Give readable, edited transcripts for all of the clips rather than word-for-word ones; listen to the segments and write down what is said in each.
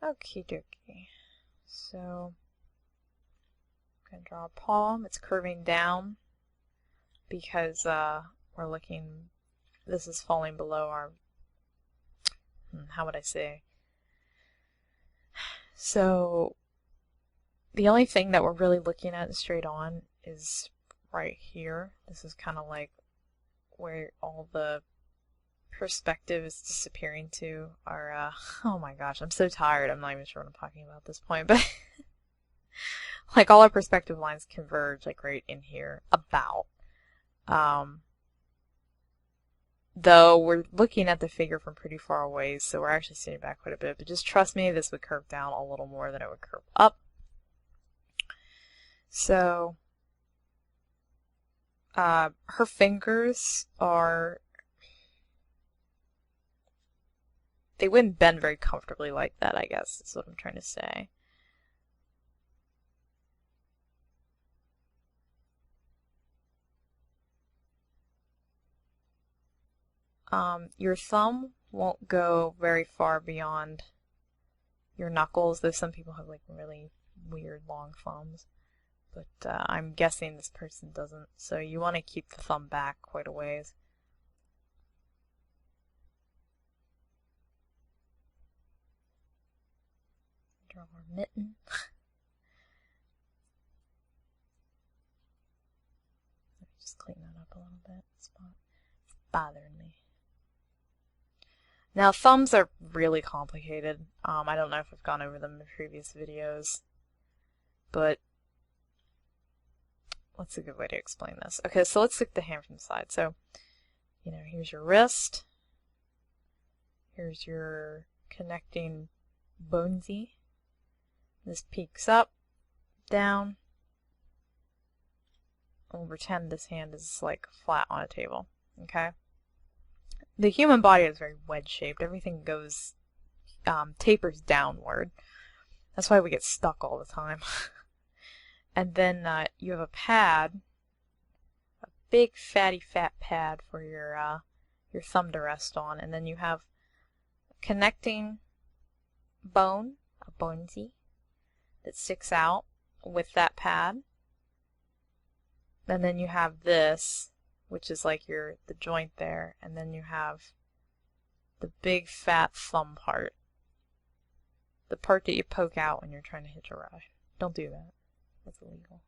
Okie dokie. So I'm going to draw a palm. It's curving down because we're looking, this is falling below our, how would I say? So the only thing that we're really looking at straight on is right here. This is kind of like where all the perspective is disappearing to our, oh my gosh, I'm so tired. I'm not even sure what I'm talking about at this point, but like all our perspective lines converge like right in here about. Though we're looking at the figure from pretty far away, so we're actually sitting back quite a bit, but just trust me, this would curve down a little more than it would curve up. So her fingers are, they wouldn't bend very comfortably like that, I guess, is what I'm trying to say. Your thumb won't go very far beyond your knuckles, though some people have like really weird long thumbs. But I'm guessing this person doesn't, so you want to keep the thumb back quite a ways. Draw our mitten. Let me just clean that up a little bit. It's bothering me. Now, thumbs are really complicated. I don't know if I've gone over them in previous videos, but what's a good way to explain this? Okay, so let's look at the hand from the side. So, here's your wrist. Here's your connecting bonesy. This peaks up, down. We'll pretend this hand is like flat on a table, okay? The human body is very wedge-shaped. Everything goes, tapers downward. That's why we get stuck all the time. And then you have a pad, a big fatty fat pad for your thumb to rest on, and then you have a connecting bone, a bonesy, that sticks out with that pad. And then you have this, which is like the joint there, and then you have the big fat thumb part. The part that you poke out when you're trying to hitch a ride. Don't do that. That's illegal.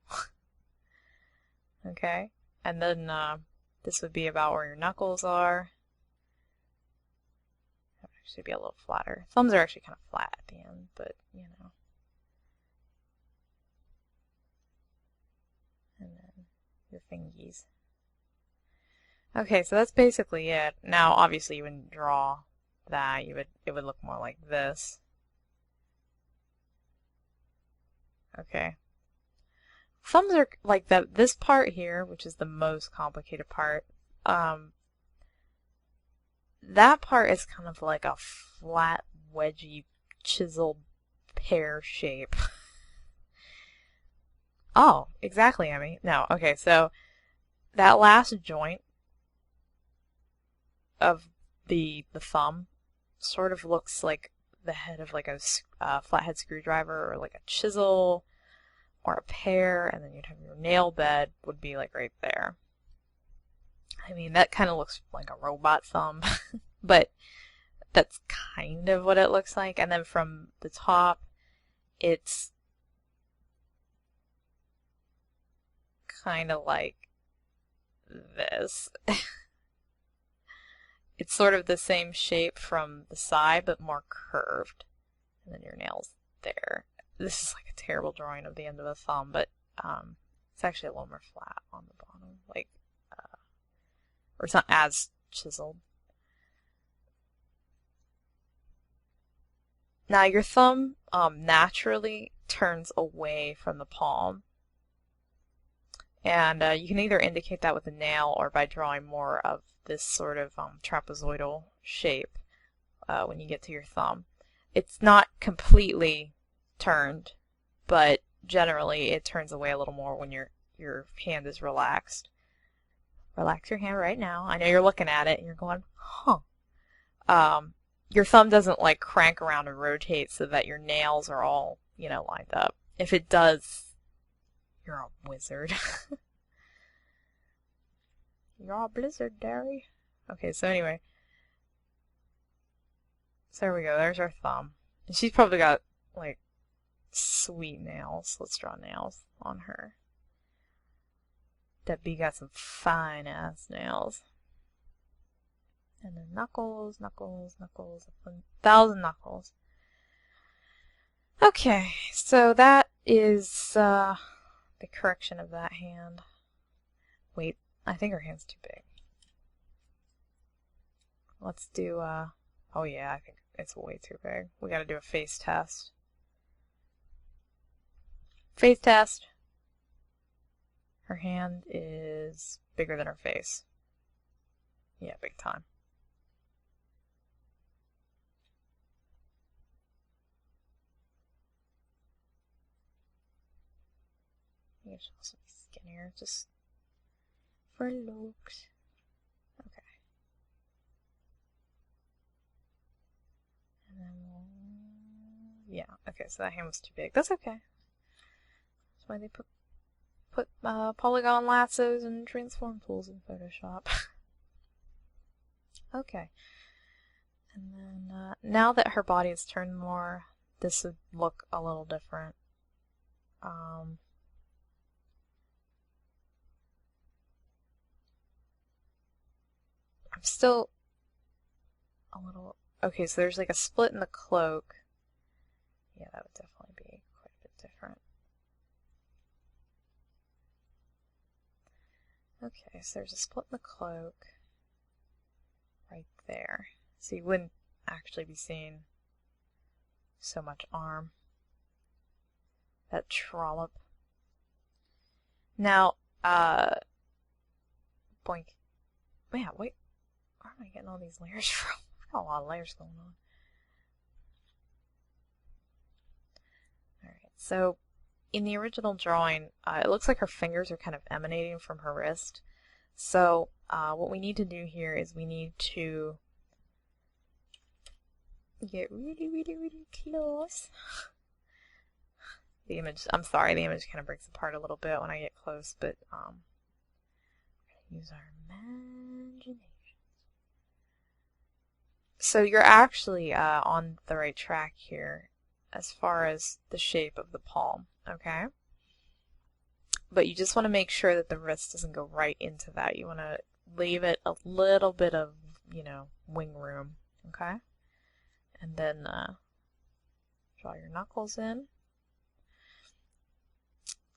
Okay? And then this would be about where your knuckles are. That would actually be a little flatter. Thumbs are actually kind of flat at the end, but And then your fingies. Okay, so that's basically it. Now, obviously, you wouldn't draw that. It would look more like this. Okay. Thumbs are like that. This part here, which is the most complicated part, that part is kind of like a flat, wedgy, chiseled pear shape. Oh, exactly, Emmy. No, okay, so that last joint of the thumb sort of looks like the head of like a flathead screwdriver, or like a chisel or a pear, and then you'd have your nail bed would be like right there. I mean, that kind of looks like a robot thumb, but that's kind of what it looks like. And then from the top, it's kind of like this. It's sort of the same shape from the side, but more curved. And then your nail's there. This is like a terrible drawing of the end of a thumb, but it's actually a little more flat on the bottom, like, or it's not as chiseled. Now your thumb naturally turns away from the palm, and you can either indicate that with a nail or by drawing more of this sort of trapezoidal shape when you get to your thumb. It's not completely turned, but generally it turns away a little more when your hand is relaxed. Relax your hand right now. I know you're looking at it and you're going, huh. your thumb doesn't like crank around and rotate so that your nails are all, you know, lined up. If it does, you're a wizard. You're a blizzard, Derry. Okay, so anyway. So there we go, there's our thumb. And she's probably got, like, sweet nails. Let's draw nails on her. That bee got some fine ass nails. And then knuckles, knuckles, knuckles, 1,000 knuckles. Okay, so that is the correction of that hand. Wait, I think her hand's too big. Let's do, oh yeah, I think it's way too big. We gotta do a face test. Face test. Her hand is bigger than her face. Yeah, big time. I think she'll also be skinnier, just for looks. Okay. And then we'll... yeah, okay, so that hand was too big. That's okay. That's why they put polygon lassos and transform tools in Photoshop. Okay. And then now that her body is turned more, this would look a little different. I'm still a little... okay, so there's like a split in the cloak. Yeah, that would definitely be quite a bit different. Okay, so there's a split in the cloak right there. So you wouldn't actually be seeing so much arm. That trollop. Now, boink. Yeah, wait. Where am I getting all these layers from? I've got a lot of layers going on. Alright, so in the original drawing, it looks like her fingers are kind of emanating from her wrist. So what we need to do here is we need to get really, really, really close. The image, I'm sorry, the image kind of breaks apart a little bit when I get close, but we're going to use our imagination. So you're actually on the right track here as far as the shape of the palm, okay? But you just want to make sure that the wrist doesn't go right into that. You want to leave it a little bit of, you know, wing room, okay? And then draw your knuckles in.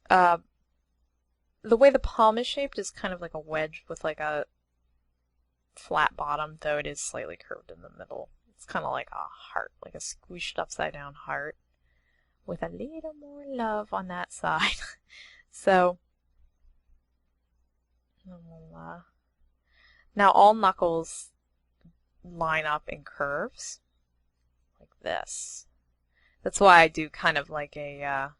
The way the palm is shaped is kind of like a wedge with like a flat bottom, though it is slightly curved in the middle. It's kind of like a heart, like a squished upside down heart with a little more love on that side. So, now all knuckles line up in curves like this. That's why I do kind of like a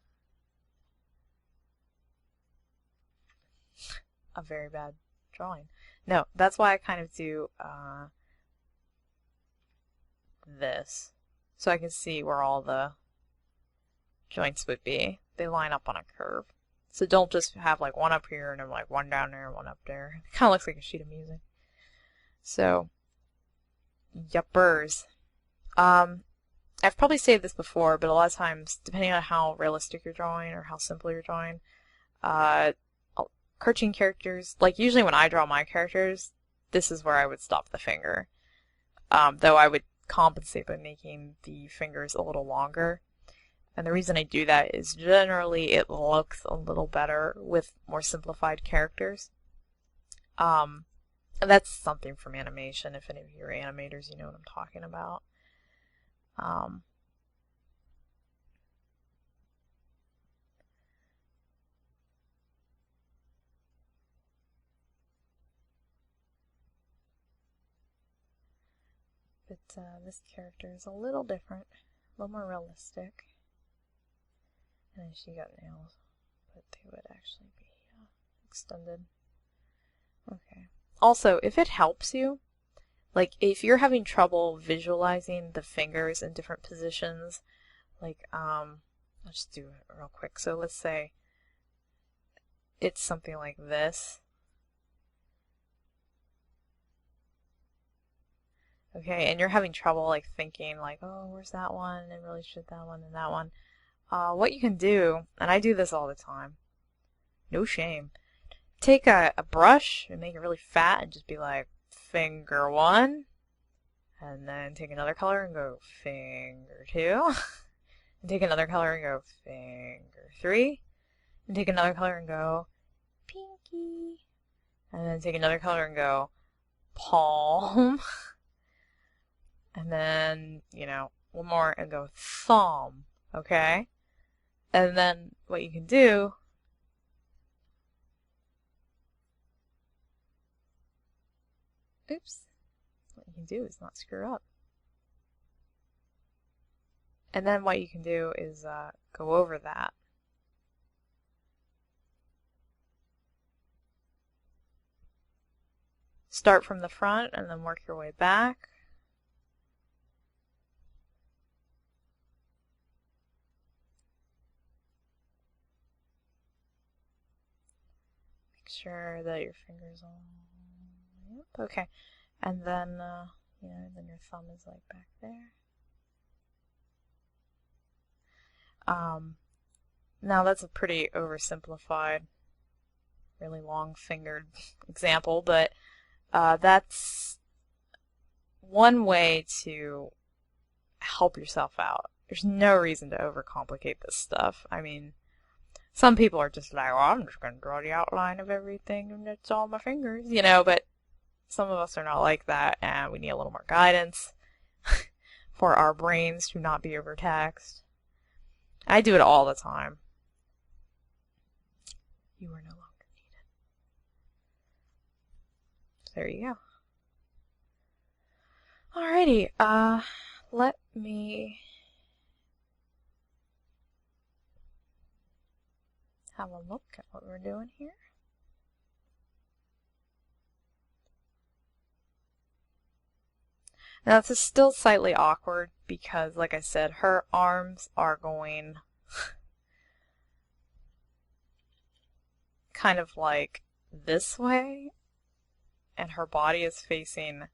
very bad drawing. No, that's why I kind of do this. So I can see where all the joints would be. They line up on a curve. So don't just have like one up here and then like one down there and one up there. It kind of looks like a sheet of music. So, yuppers. I've probably said this before, but a lot of times, depending on how realistic you're drawing or how simple you're drawing, cartoon characters, like usually when I draw my characters, this is where I would stop the finger. Though I would compensate by making the fingers a little longer. And the reason I do that is generally it looks a little better with more simplified characters. And that's something from animation. If any of you are animators, you know what I'm talking about. But this character is a little different, a little more realistic. And then she got nails, but they would actually be extended. Okay. Also, if it helps you, Like, if you're having trouble visualizing the fingers in different positions, like, I'll just do it real quick. So let's say it's something like this. Okay, and you're having trouble, like, thinking, like, oh, where's that one? And really should that one and that one. What you can do, and I do this all the time, no shame, take a brush and make it really fat and just be like, finger 1, and then take another color and go finger 2, and take another color and go finger 3, and take another color and go pinky, and then take another color and go palm, and then, you know, one more and go thumb, okay? And then what you can do what you can do is not screw up. And then what you can do is go over that. Start from the front and then work your way back. Make sure that your fingers all... Yep, okay. And then, you know, then your thumb is like back there. Now that's a pretty oversimplified, really long-fingered example, but that's one way to help yourself out. There's no reason to overcomplicate this stuff. I mean, some people are just like, well, I'm just going to draw the outline of everything and it's all my fingers, you know, but some of us are not like that and we need a little more guidance for our brains to not be overtaxed. I do it all the time. You are no longer needed. There you go. Alrighty, let me have a look at what we're doing here. Now this is still slightly awkward because, like I said, her arms are going kind of like this way and her body is facing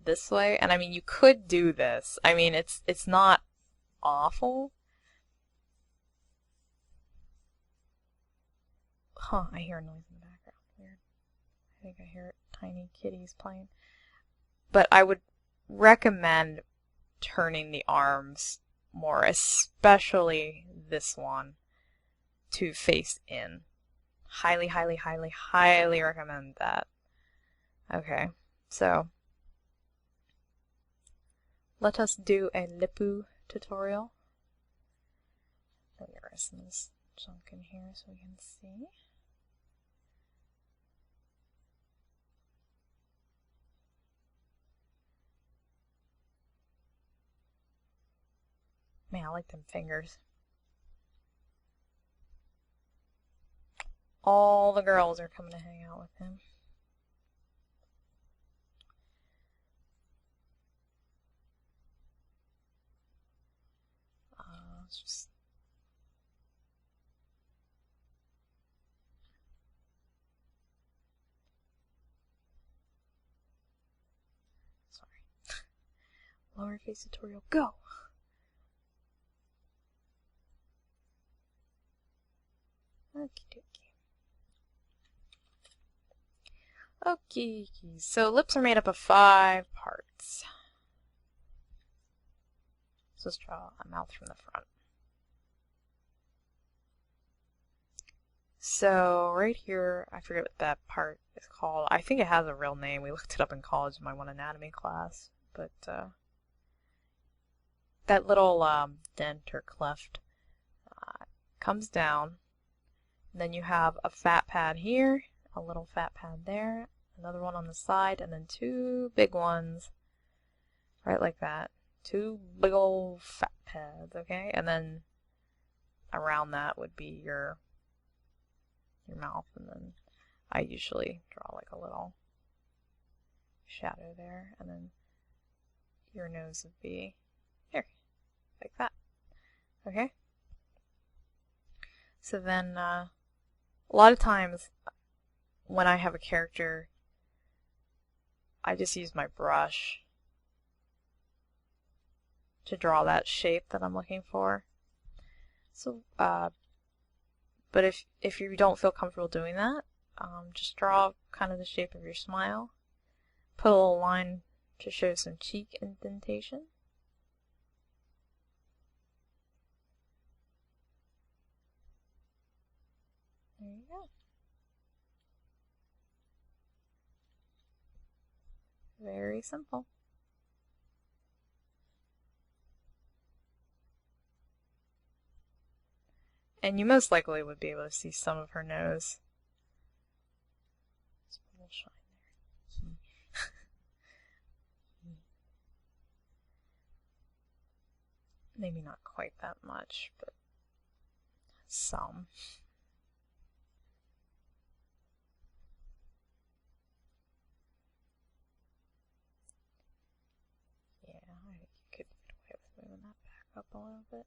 this way. And I mean, you could do this. I mean, it's not awful. Huh, I hear a noise in the background. Weird. I think I hear tiny kitties playing. But I would recommend turning the arms more, especially this one, to face in. Highly, highly, highly, highly recommend that. Okay, so let us do a lipu tutorial. Let me erase this junk in here so we can see. Man, I like them fingers. All the girls are coming to hang out with him. Let's just... Sorry. Lowercase tutorial, go! Okie dokie. Okie dokie. So lips are made up of 5 parts. So let's draw a mouth from the front. So right here, I forget what that part is called. I think it has a real name. We looked it up in college in my one anatomy class. But that little dent or cleft comes down. And then you have a fat pad here, a little fat pad there, another one on the side, and then 2 big ones right like that. 2 big old fat pads, okay? And then around that would be your mouth, and then I usually draw like a little shadow there, and then your nose would be here, like that. Okay? So then, a lot of times when I have a character, I just use my brush to draw that shape that I'm looking for. So, but if you don't feel comfortable doing that, just draw kind of the shape of your smile. Put a little line to show some cheek indentation. There you go. Very simple. And you most likely would be able to see some of her nose. There's a little shine there. Maybe not quite that much, but some. Yeah, I think you could get away with moving that back up a little bit.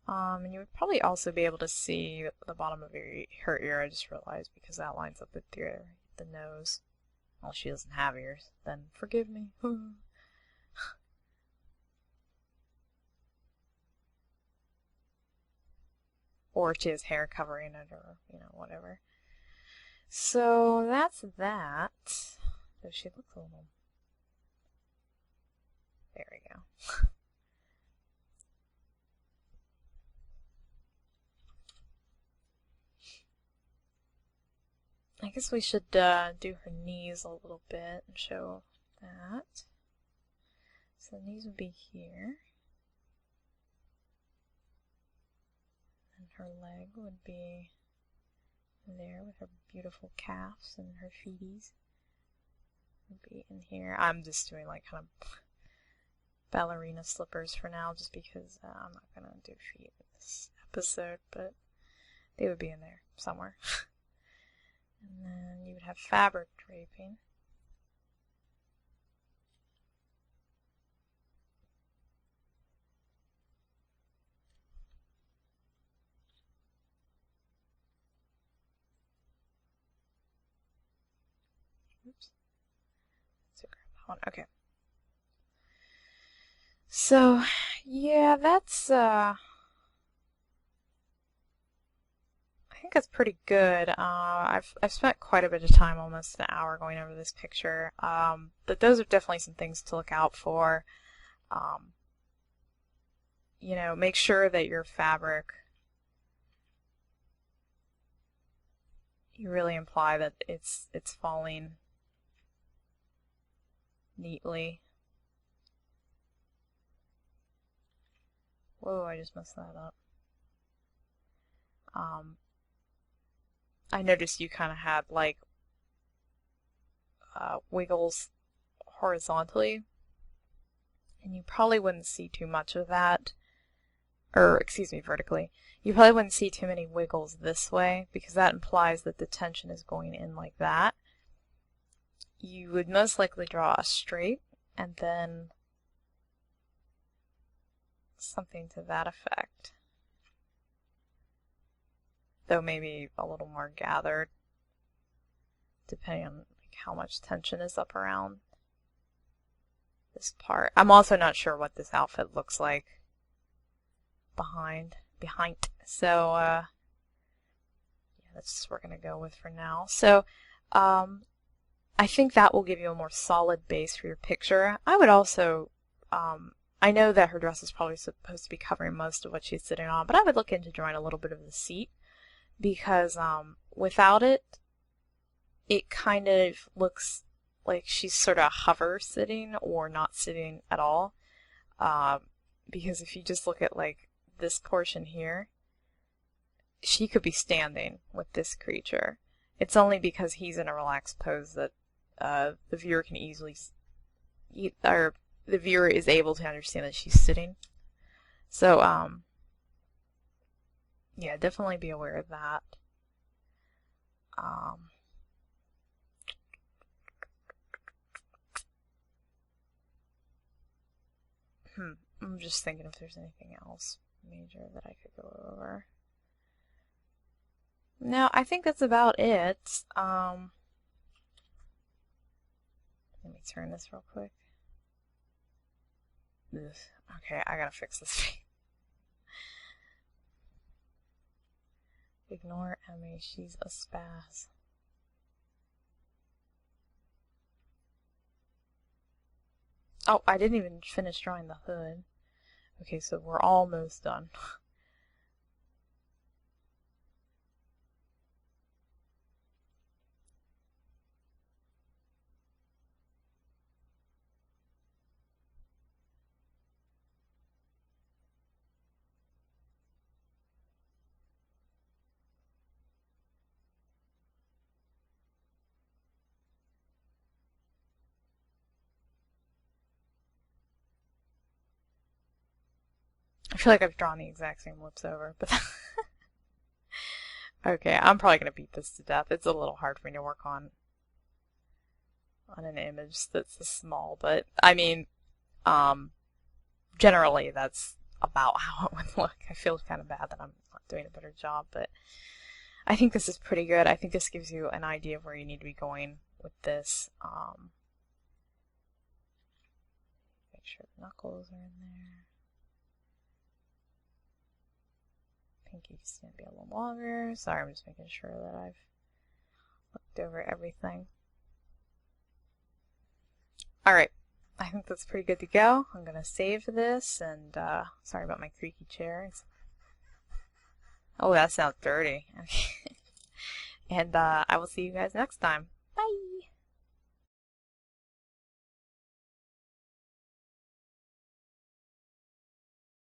And you would probably also be able to see the bottom of her ear, I just realized, because that lines up with the nose. Well, she doesn't have ears, then forgive me. Or she has hair covering it, or, whatever. So that's that. So she looks a little... There we go. I guess we should do her knees a little bit and show that. So the knees would be here. And her leg would be there with her beautiful calves and her feeties. Would be in here. I'm just doing like kind of ballerina slippers for now just because I'm not going to do feet in this episode, but they would be in there somewhere. And then you would have fabric draping. Oops. So grab that one. Okay. So, yeah, that's I think that's pretty good. I've spent quite a bit of time, almost an hour, going over this picture. But those are definitely some things to look out for. Make sure that your fabric, you really imply that it's falling neatly. Whoa, I just messed that up. I noticed you kind of had like wiggles horizontally, and you probably wouldn't see too much of that, or excuse me, vertically. You probably wouldn't see too many wiggles this way because that implies that the tension is going in like that. You would most likely draw a straight and then something to that effect. Though maybe a little more gathered, depending on how much tension is up around this part. I'm also not sure what this outfit looks like behind. So, yeah, that's what we're going to go with for now. So, I think that will give you a more solid base for your picture. I would also, I know that her dress is probably supposed to be covering most of what she's sitting on, but I would look into drawing a little bit of the seat, because without it, it kind of looks like she's sort of hover sitting or not sitting at all. Because if you just look at like this portion here, she could be standing with this creature. It's only because he's in a relaxed pose that the viewer can easily, or the viewer is able to understand that she's sitting. So, yeah, definitely be aware of that. I'm just thinking if there's anything else major that I could go over. No, I think that's about it. Let me turn this real quick. Ugh. Okay, I gotta fix this. Ignore Emmy, she's a spaz. Oh, I didn't even finish drawing the hood. Okay, so we're almost done. I feel like I've drawn the exact same lips over, but okay, I'm probably gonna beat this to death. It's a little hard for me to work on an image that's this small, but I mean, generally that's about how it would look. I feel kind of bad that I'm not doing a better job, but I think this is pretty good. I think this gives you an idea of where you need to be going with this. Make sure the knuckles are in there. Pinky's going to be a little longer. Sorry, I'm just making sure that I've looked over everything. Alright, I think that's pretty good to go. I'm going to save this, and sorry about my creaky chair. Oh, that sounds dirty. And I will see you guys next time.